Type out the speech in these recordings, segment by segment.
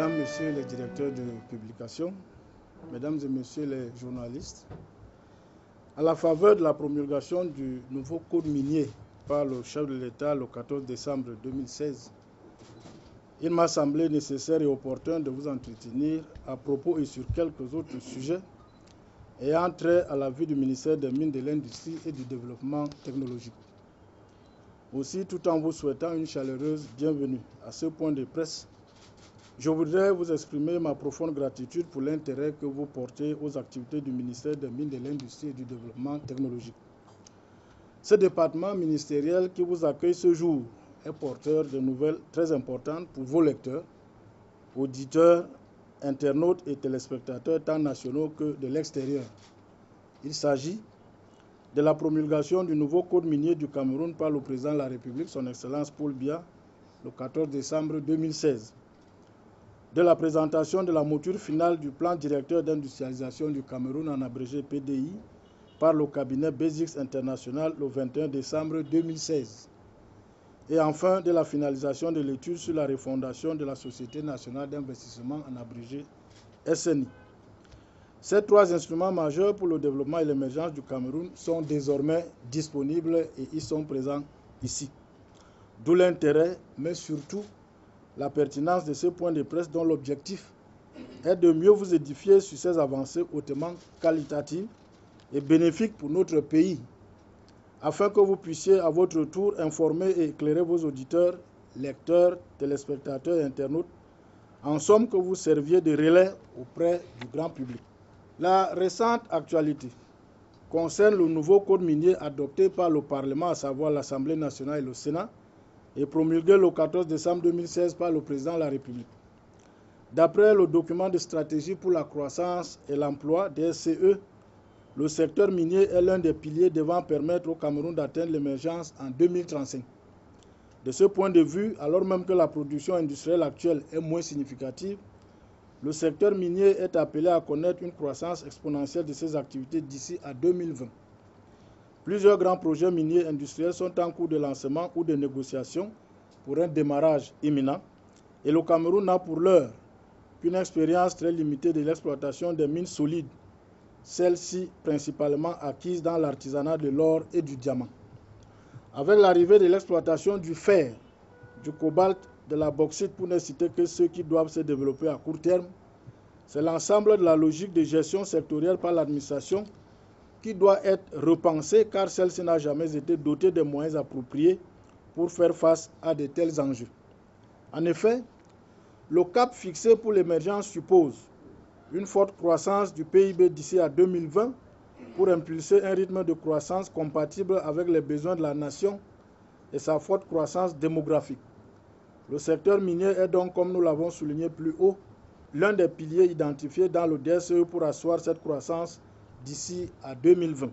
Mesdames, Messieurs les directeurs de publication, Mesdames et Messieurs les journalistes, à la faveur de la promulgation du nouveau code minier par le chef de l'État le 14 décembre 2016, il m'a semblé nécessaire et opportun de vous entretenir à propos et sur quelques autres sujets ayant trait à la vie du ministère des Mines, de l'Industrie et du Développement technologique. Aussi, tout en vous souhaitant une chaleureuse bienvenue à ce point de presse, je voudrais vous exprimer ma profonde gratitude pour l'intérêt que vous portez aux activités du ministère des Mines, de l'Industrie et du Développement technologique. Ce département ministériel qui vous accueille ce jour est porteur de nouvelles très importantes pour vos lecteurs, auditeurs, internautes et téléspectateurs tant nationaux que de l'extérieur. Il s'agit de la promulgation du nouveau code minier du Cameroun par le président de la République, son Excellence Paul Biya, le 14 décembre 2016. De la présentation de la mouture finale du plan directeur d'industrialisation du Cameroun, en abrégé PDI, par le cabinet Basics International le 21 décembre 2016. Et enfin, de la finalisation de l'étude sur la refondation de la Société nationale d'investissement, en abrégé SNI. Ces trois instruments majeurs pour le développement et l'émergence du Cameroun sont désormais disponibles et ils sont présents ici. D'où l'intérêt, mais surtout la pertinence de ce point de presse dont l'objectif est de mieux vous édifier sur ces avancées hautement qualitatives et bénéfiques pour notre pays, afin que vous puissiez à votre tour informer et éclairer vos auditeurs, lecteurs, téléspectateurs et internautes, en somme que vous serviez de relais auprès du grand public. La récente actualité concerne le nouveau code minier adopté par le Parlement, à savoir l'Assemblée nationale et le Sénat, et promulgué le 14 décembre 2016 par le président de la République. D'après le document de stratégie pour la croissance et l'emploi, DSCE, le secteur minier est l'un des piliers devant permettre au Cameroun d'atteindre l'émergence en 2035. De ce point de vue, alors même que la production industrielle actuelle est moins significative, le secteur minier est appelé à connaître une croissance exponentielle de ses activités d'ici à 2020. Plusieurs grands projets miniers industriels sont en cours de lancement ou de négociation pour un démarrage imminent, et le Cameroun n'a pour l'heure qu'une expérience très limitée de l'exploitation des mines solides, celles-ci principalement acquises dans l'artisanat de l'or et du diamant. Avec l'arrivée de l'exploitation du fer, du cobalt, de la bauxite, pour ne citer que ceux qui doivent se développer à court terme, c'est l'ensemble de la logique de gestion sectorielle par l'administration qui doit être repensée, car celle-ci n'a jamais été dotée des moyens appropriés pour faire face à de tels enjeux. En effet, le cap fixé pour l'émergence suppose une forte croissance du PIB d'ici à 2020 pour impulser un rythme de croissance compatible avec les besoins de la nation et sa forte croissance démographique. Le secteur minier est donc, comme nous l'avons souligné plus haut, l'un des piliers identifiés dans le DSE pour asseoir cette croissance d'ici à 2020.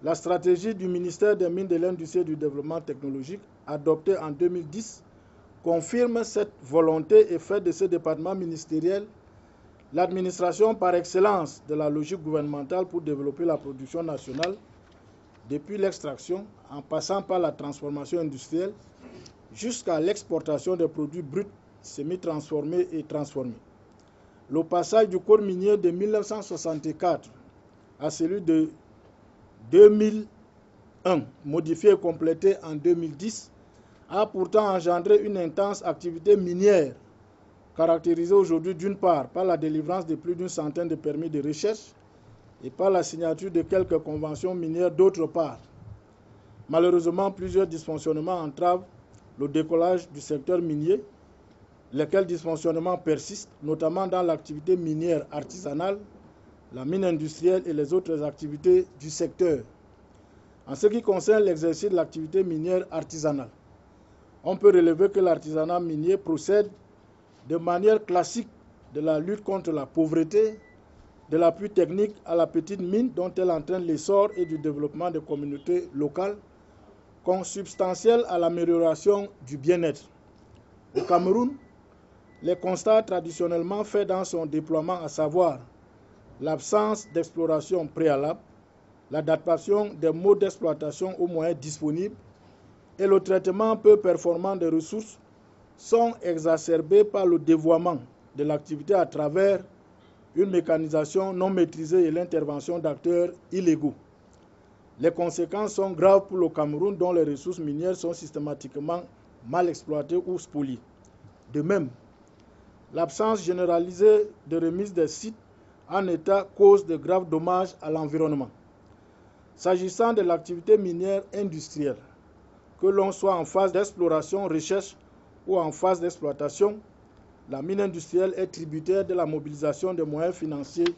La stratégie du ministère des Mines, de l'Industrie et du Développement technologique, adoptée en 2010, confirme cette volonté et fait de ce département ministériel l'administration par excellence de la logique gouvernementale pour développer la production nationale, depuis l'extraction, en passant par la transformation industrielle, jusqu'à l'exportation des produits bruts, semi-transformés et transformés. Le passage du code minier de 1964 à celui de 2001, modifié et complété en 2010, a pourtant engendré une intense activité minière, caractérisée aujourd'hui d'une part par la délivrance de plus d'une centaine de permis de recherche et par la signature de quelques conventions minières d'autre part. Malheureusement, plusieurs dysfonctionnements entravent le décollage du secteur minier, lesquels dysfonctionnements persistent, notamment dans l'activité minière artisanale, la mine industrielle et les autres activités du secteur. En ce qui concerne l'exercice de l'activité minière artisanale, on peut relever que l'artisanat minier procède de manière classique de la lutte contre la pauvreté, de l'appui technique à la petite mine dont elle entraîne l'essor et du développement des communautés locales, consubstantiel à l'amélioration du bien-être. Au Cameroun, les constats traditionnellement faits dans son déploiement, à savoir l'absence d'exploration préalable, l'adaptation des modes d'exploitation aux moyens disponibles et le traitement peu performant des ressources, sont exacerbés par le dévoiement de l'activité à travers une mécanisation non maîtrisée et l'intervention d'acteurs illégaux. Les conséquences sont graves pour le Cameroun dont les ressources minières sont systématiquement mal exploitées ou spoliées. De même, l'absence généralisée de remise des sites en état cause de graves dommages à l'environnement. S'agissant de l'activité minière industrielle, que l'on soit en phase d'exploration, recherche ou en phase d'exploitation, la mine industrielle est tributaire de la mobilisation de moyens financiers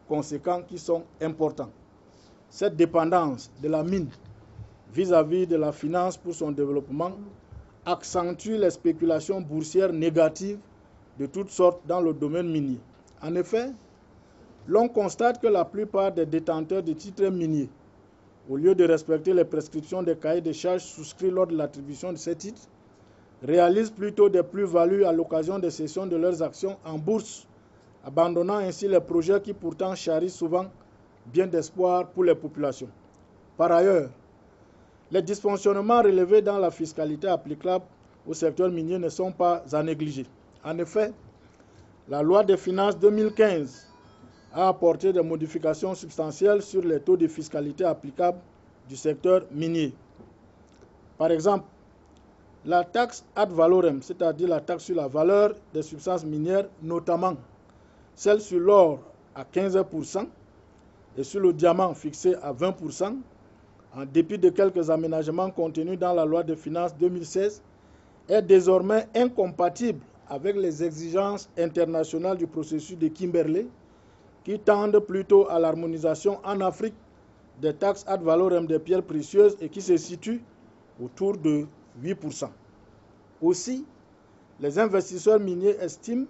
conséquents qui sont importants. Cette dépendance de la mine vis-à-vis de la finance pour son développement accentue les spéculations boursières négatives de toutes sortes dans le domaine minier. En effet, l'on constate que la plupart des détenteurs de titres miniers, au lieu de respecter les prescriptions des cahiers de charges souscrits lors de l'attribution de ces titres, réalisent plutôt des plus-values à l'occasion des cessions de leurs actions en bourse, abandonnant ainsi les projets qui pourtant charrient souvent bien d'espoir pour les populations. Par ailleurs, les dysfonctionnements relevés dans la fiscalité applicable au secteur minier ne sont pas à négliger. En effet, la loi des finances 2015 a apporté des modifications substantielles sur les taux de fiscalité applicables du secteur minier. Par exemple, la taxe ad valorem, c'est-à-dire la taxe sur la valeur des substances minières, notamment celle sur l'or à 15% et sur le diamant fixé à 20%, en dépit de quelques aménagements contenus dans la loi de finances 2016, est désormais incompatible avec les exigences internationales du processus de Kimberley, qui tendent plutôt à l'harmonisation en Afrique des taxes ad valorem des pierres précieuses et qui se situent autour de 8%. Aussi, les investisseurs miniers estiment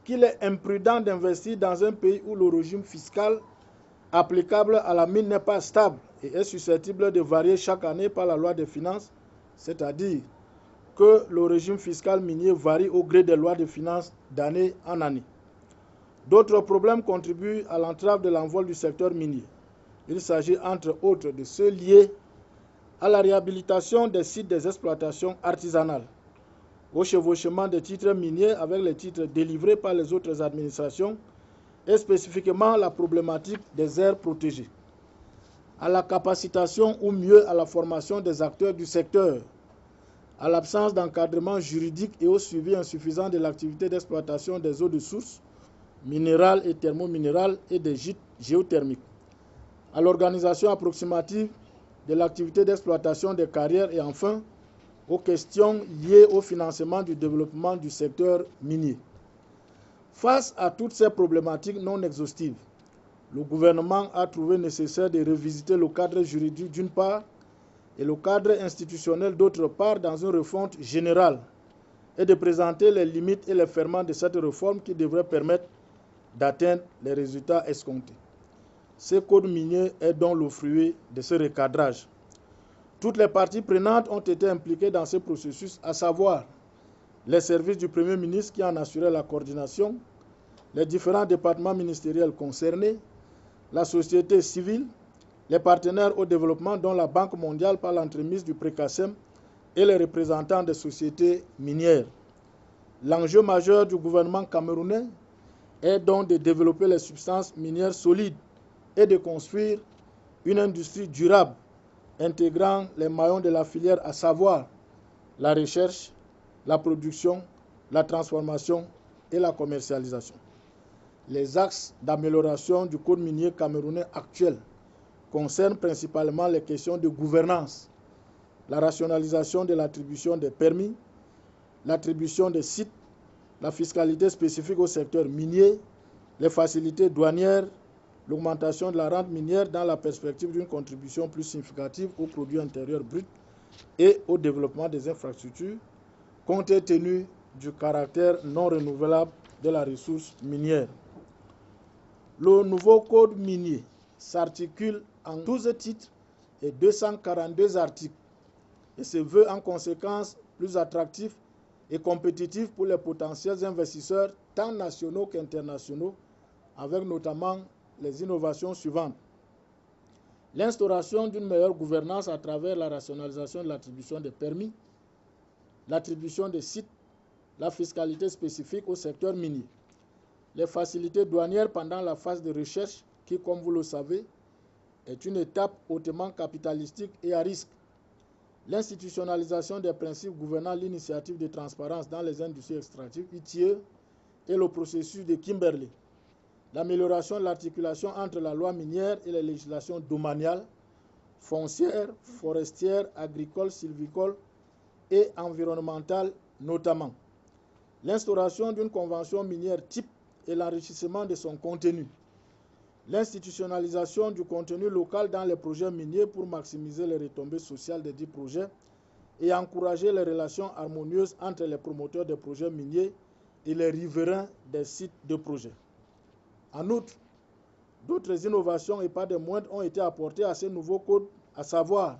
qu'il est imprudent d'investir dans un pays où le régime fiscal applicable à la mine n'est pas stable et est susceptible de varier chaque année par la loi des finances, c'est-à-dire que le régime fiscal minier varie au gré des lois de finances d'année en année. D'autres problèmes contribuent à l'entrave de l'envol du secteur minier. Il s'agit entre autres de ceux liés à la réhabilitation des sites des exploitations artisanales, au chevauchement des titres miniers avec les titres délivrés par les autres administrations et spécifiquement la problématique des aires protégées, à la capacitation ou mieux à la formation des acteurs du secteur, à l'absence d'encadrement juridique et au suivi insuffisant de l'activité d'exploitation des eaux de source, minérales et thermominérales et des gîtes géothermiques, à l'organisation approximative de l'activité d'exploitation des carrières et enfin aux questions liées au financement du développement du secteur minier. Face à toutes ces problématiques non exhaustives, le gouvernement a trouvé nécessaire de revisiter le cadre juridique d'une part et le cadre institutionnel d'autre part dans une refonte générale et de présenter les limites et les ferments de cette réforme qui devrait permettre d'atteindre les résultats escomptés. Ce code minier est donc le fruit de ce recadrage. Toutes les parties prenantes ont été impliquées dans ce processus, à savoir les services du Premier ministre qui en assuraient la coordination, les différents départements ministériels concernés, la société civile, les partenaires au développement dont la Banque mondiale par l'entremise du PRECASEM et les représentants des sociétés minières. L'enjeu majeur du gouvernement camerounais est donc de développer les substances minières solides et de construire une industrie durable intégrant les maillons de la filière, à savoir la recherche, la production, la transformation et la commercialisation. Les axes d'amélioration du code minier camerounais actuel concernent principalement les questions de gouvernance, la rationalisation de l'attribution des permis, l'attribution des sites, la fiscalité spécifique au secteur minier, les facilités douanières, l'augmentation de la rente minière dans la perspective d'une contribution plus significative au produit intérieur brut et au développement des infrastructures, compte tenu du caractère non renouvelable de la ressource minière. Le nouveau code minier s'articule en 12 titres et 242 articles et se veut en conséquence plus attractif et compétitif pour les potentiels investisseurs tant nationaux qu'internationaux, avec notamment les innovations suivantes. L'instauration d'une meilleure gouvernance à travers la rationalisation de l'attribution des permis, l'attribution des sites, la fiscalité spécifique au secteur minier. les facilités douanières pendant la phase de recherche qui, comme vous le savez, est une étape hautement capitalistique et à risque. L'institutionnalisation des principes gouvernant l'initiative de transparence dans les industries extractives, ITIE, et le processus de Kimberley. L'amélioration de l'articulation entre la loi minière et les législations domaniales, foncières, forestières, agricoles, sylvicoles et environnementales notamment. L'instauration d'une convention minière type et l'enrichissement de son contenu. L'institutionnalisation du contenu local dans les projets miniers pour maximiser les retombées sociales des dix projets et encourager les relations harmonieuses entre les promoteurs des projets miniers et les riverains des sites de projet. En outre, d'autres innovations et pas des moindres ont été apportées à ce nouveau code, à savoir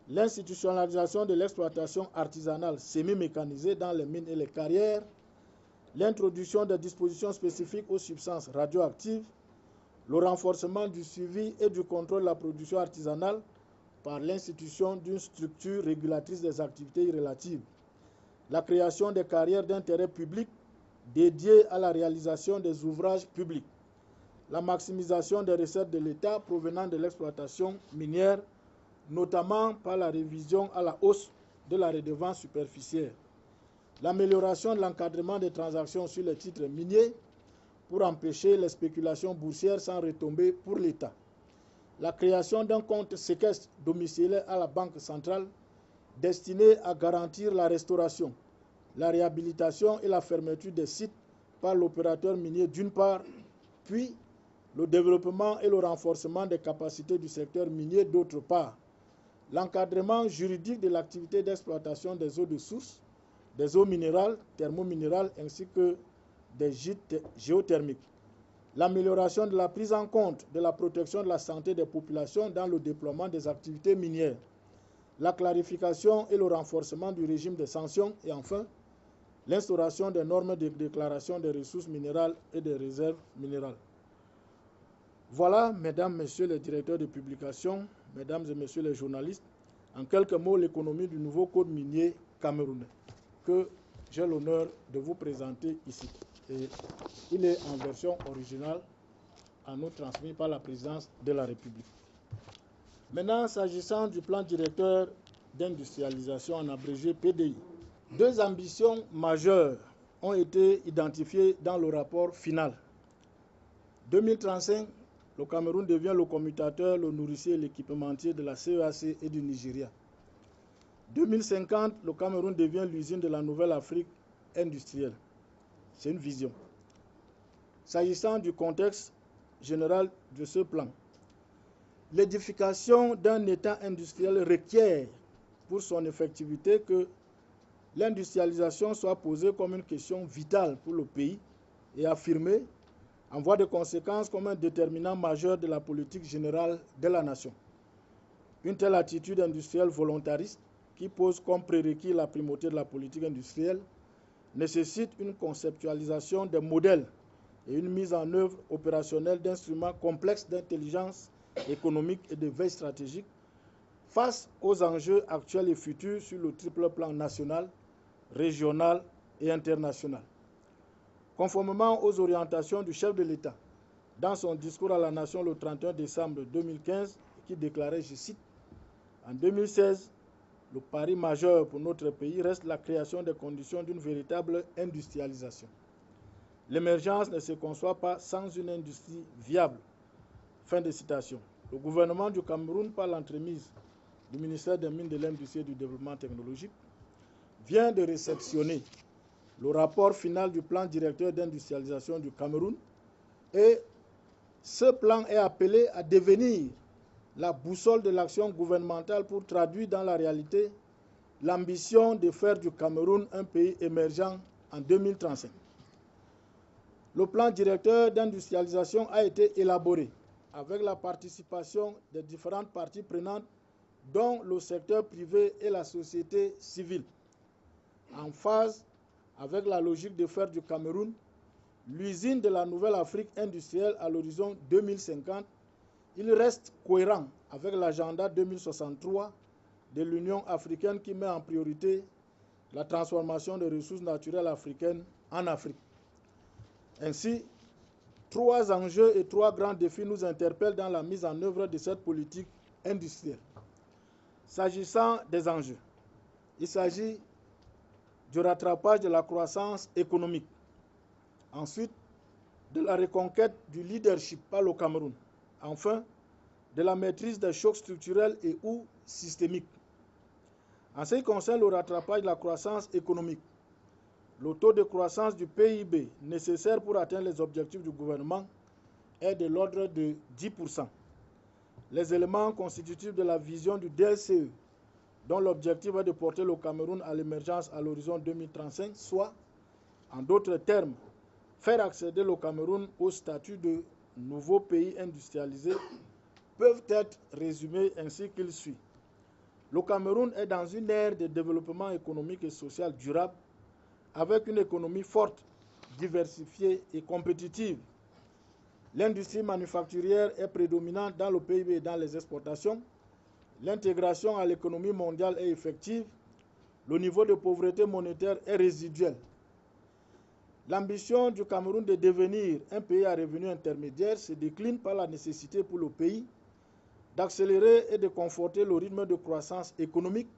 l'institutionnalisation de l'exploitation artisanale semi-mécanisée dans les mines et les carrières, l'introduction des dispositions spécifiques aux substances radioactives, le renforcement du suivi et du contrôle de la production artisanale par l'institution d'une structure régulatrice des activités relatives, la création des carrières d'intérêt public dédiées à la réalisation des ouvrages publics, la maximisation des recettes de l'État provenant de l'exploitation minière, notamment par la révision à la hausse de la redevance superficielle, l'amélioration de l'encadrement des transactions sur les titres miniers pour empêcher les spéculations boursières sans retombées pour l'État, la création d'un compte séquestre domicilié à la Banque centrale destiné à garantir la restauration, la réhabilitation et la fermeture des sites par l'opérateur minier d'une part, puis le développement et le renforcement des capacités du secteur minier d'autre part, l'encadrement juridique de l'activité d'exploitation des eaux de source, des eaux minérales, thermominérales ainsi que des gîtes géothermiques, l'amélioration de la prise en compte de la protection de la santé des populations dans le déploiement des activités minières, la clarification et le renforcement du régime des sanctions et enfin, l'instauration des normes de déclaration des ressources minérales et des réserves minérales. Voilà, mesdames, messieurs les directeurs de publication, mesdames et messieurs les journalistes, en quelques mots, l'économie du nouveau code minier camerounais que j'ai l'honneur de vous présenter ici. Et il est en version originale, à nous transmis par la présidence de la République. Maintenant, s'agissant du plan directeur d'industrialisation en abrégé PDI, deux ambitions majeures ont été identifiées dans le rapport final. 2035, le Cameroun devient le commutateur, le nourricier et l'équipementier de la CEAC et du Nigeria. 2050, le Cameroun devient l'usine de la nouvelle Afrique industrielle. C'est une vision. S'agissant du contexte général de ce plan, l'édification d'un État industriel requiert pour son effectivité que l'industrialisation soit posée comme une question vitale pour le pays et affirmée en voie de conséquence comme un déterminant majeur de la politique générale de la nation. Une telle attitude industrielle volontariste, qui pose comme prérequis la primauté de la politique industrielle, nécessite une conceptualisation des modèles et une mise en œuvre opérationnelle d'instruments complexes d'intelligence économique et de veille stratégique face aux enjeux actuels et futurs sur le triple plan national, régional et international. Conformément aux orientations du chef de l'État, dans son discours à la nation le 31 décembre 2015, qui déclarait, je cite, « En 2016, le pari majeur pour notre pays reste la création des conditions d'une véritable industrialisation. L'émergence ne se conçoit pas sans une industrie viable. » Fin de citation. Le gouvernement du Cameroun, par l'entremise du ministère des Mines, de l'Industrie et du Développement technologique, vient de réceptionner le rapport final du plan directeur d'industrialisation du Cameroun et ce plan est appelé à devenir la boussole de l'action gouvernementale pour traduire dans la réalité l'ambition de faire du Cameroun un pays émergent en 2035. Le plan directeur d'industrialisation a été élaboré avec la participation des différentes parties prenantes, dont le secteur privé et la société civile, en phase avec la logique de faire du Cameroun l'usine de la nouvelle Afrique industrielle à l'horizon 2050. Il reste cohérent avec l'agenda 2063 de l'Union africaine qui met en priorité la transformation des ressources naturelles africaines en Afrique. Ainsi, 3 enjeux et 3 grands défis nous interpellent dans la mise en œuvre de cette politique industrielle. S'agissant des enjeux, il s'agit du rattrapage de la croissance économique. Ensuite, de la reconquête du leadership par le Cameroun. Enfin, de la maîtrise des chocs structurels et ou systémiques. En ce qui concerne le rattrapage de la croissance économique, le taux de croissance du PIB nécessaire pour atteindre les objectifs du gouvernement est de l'ordre de 10%. Les éléments constitutifs de la vision du DLCE, dont l'objectif est de porter le Cameroun à l'émergence à l'horizon 2035, soit, en d'autres termes, faire accéder le Cameroun au statut de nouveau pays industrialisé, peuvent être résumés ainsi qu'il suit. Le Cameroun est dans une ère de développement économique et social durable, avec une économie forte, diversifiée et compétitive. L'industrie manufacturière est prédominante dans le PIB et dans les exportations. L'intégration à l'économie mondiale est effective. Le niveau de pauvreté monétaire est résiduel. L'ambition du Cameroun de devenir un pays à revenu intermédiaire se décline par la nécessité pour le pays d'accélérer et de conforter le rythme de croissance économique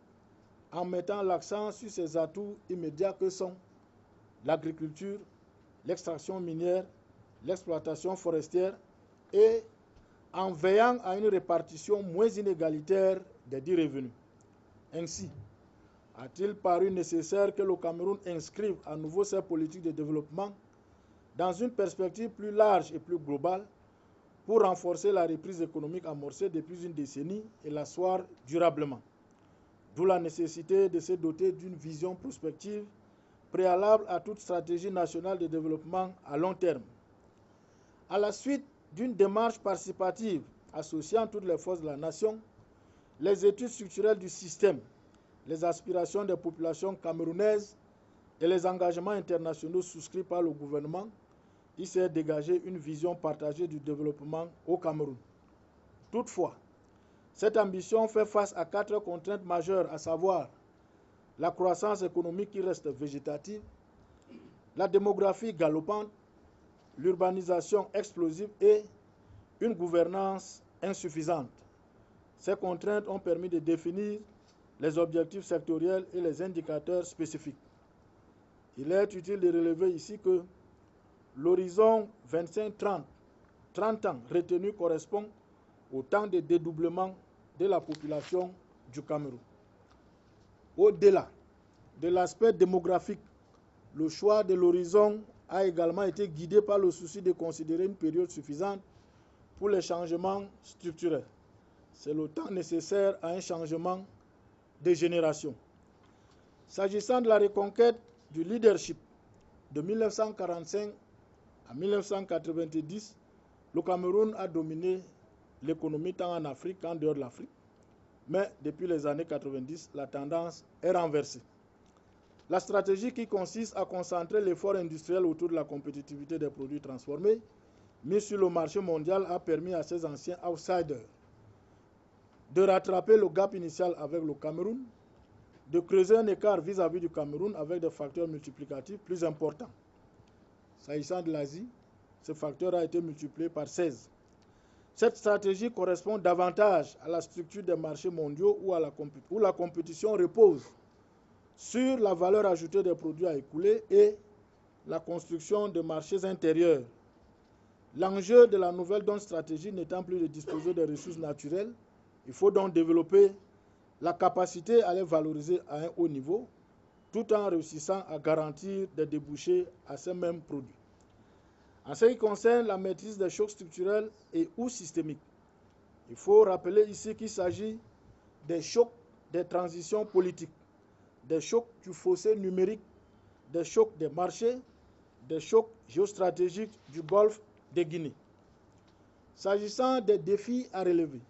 en mettant l'accent sur ses atouts immédiats que sont l'agriculture, l'extraction minière, l'exploitation forestière et en veillant à une répartition moins inégalitaire des dits revenus. Ainsi, a-t-il paru nécessaire que le Cameroun inscrive à nouveau ses politiques de développement dans une perspective plus large et plus globale pour renforcer la reprise économique amorcée depuis une décennie et l'asseoir durablement. D'où la nécessité de se doter d'une vision prospective préalable à toute stratégie nationale de développement à long terme. À la suite d'une démarche participative associant toutes les forces de la nation, les études structurelles du système, les aspirations des populations camerounaises et les engagements internationaux souscrits par le gouvernement, il s'est dégagé une vision partagée du développement au Cameroun. Toutefois, cette ambition fait face à 4 contraintes majeures, à savoir la croissance économique qui reste végétative, la démographie galopante, l'urbanisation explosive et une gouvernance insuffisante. Ces contraintes ont permis de définir les objectifs sectoriels et les indicateurs spécifiques. Il est utile de relever ici que l'horizon 25-30, 30 ans retenu correspond au temps de dédoublement de la population du Cameroun. Au-delà de l'aspect démographique, le choix de l'horizon a également été guidé par le souci de considérer une période suffisante pour les changements structurels. C'est le temps nécessaire à un changement de génération. S'agissant de la reconquête du leadership de 1945 à 1990, le Cameroun a dominé l'économie tant en Afrique qu'en dehors de l'Afrique. Mais depuis les années 90, la tendance est renversée. La stratégie qui consiste à concentrer l'effort industriel autour de la compétitivité des produits transformés mis sur le marché mondial a permis à ces anciens outsiders de rattraper le gap initial avec le Cameroun, de creuser un écart vis-à-vis du Cameroun avec des facteurs multiplicatifs plus importants. S'agissant de l'Asie, ce facteur a été multiplié par 16. Cette stratégie correspond davantage à la structure des marchés mondiaux où la compétition repose sur la valeur ajoutée des produits à écouler et la construction de marchés intérieurs. L'enjeu de la nouvelle donne stratégie n'étant plus de disposer des ressources naturelles, il faut donc développer la capacité à les valoriser à un haut niveau, tout en réussissant à garantir des débouchés à ces mêmes produits. En ce qui concerne la maîtrise des chocs structurels et ou systémiques, il faut rappeler ici qu'il s'agit des chocs des transitions politiques, des chocs du fossé numérique, des chocs des marchés, des chocs géostratégiques du golfe de Guinée. S'agissant des défis à relever,